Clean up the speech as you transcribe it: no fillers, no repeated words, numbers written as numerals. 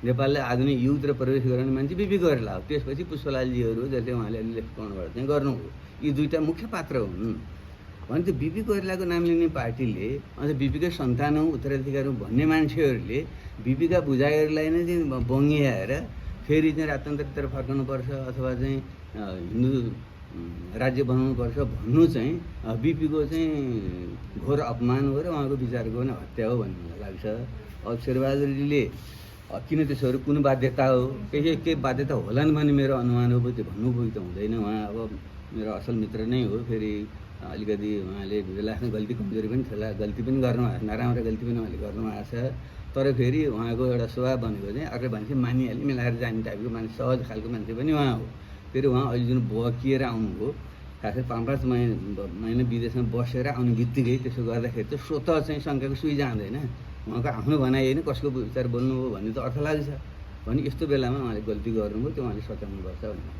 नेपालले आधुनिक युग र प्रवेश गराउने मान्छे बिपी कोइराला हो। त्यसपछि पुष्पलालजीहरू जसले उहाँले लेफ्टबाट चाहिँ गर्नुभयो, यी दुईटा मुख्य पात्र हुन्। भने त्यो बिपी कोइरालाको नाम लिने पार्टीले अझ बिपीकै सन्तान हौँ उत्तराधिकारी हौँ भन्ने मान्छेहरूले बिपीका बुझाइहरूलाई नै चाहिँ बङ्ग्याएर फेरि चाहिँ राजतन्त्रतिर फर्कनुपर्छ अथवा चाहिँ हिन्दू राज्य बनाउनुपर्छ भन्नु चाहिँ बिपीको चाहिँ घोर अपमान हो र उहाँको विचारको पनि हत्या हो भन्ने मलाई लाग्छ। अब शेरबहादुरजीले किन त्यसोहरू कुन बाध्यता हो, केही बाध्यता होलान् भन्ने मेरो अनुमान हो। त्यो भन्नुभयो त हुँदैन। उहाँ अब मेरो असल मित्र नै हो। फेरि अलिकति उहाँले बेला आफ्नो गल्ती कमजोरी पनि थिएला, गल्ती पनि गर्नुभएको छ, नराम्रो गल्ती पनि उहाँले गर्नुभएको छ। तर फेरि उहाँको एउटा स्वभाव भनेको चाहिँ अर्कै मान्छे मानिहाल्ने मिलाएर जाने टाइपको मान्छे, सहज खालको मान्छे पनि उहाँ हो। फेरि उहाँ अहिले जुन बकिएर आउनुभयो, खास गरी 5-5 महिना विदेशमा बसेर आउने बित्तिकै त्यसो गर्दाखेरि चाहिँ स्वतः चाहिँ शङ्काको सुई जाँदैन। उहाँको आफ्नो भनाइ होइन, कसको विचार बोल्नुभयो भन्ने त अर्थ लाग्छ। भने यस्तो बेलामा उहाँले गल्ती गर्नुभयो, त्यो उहाँले सच्याउनुपर्छ भन्ने।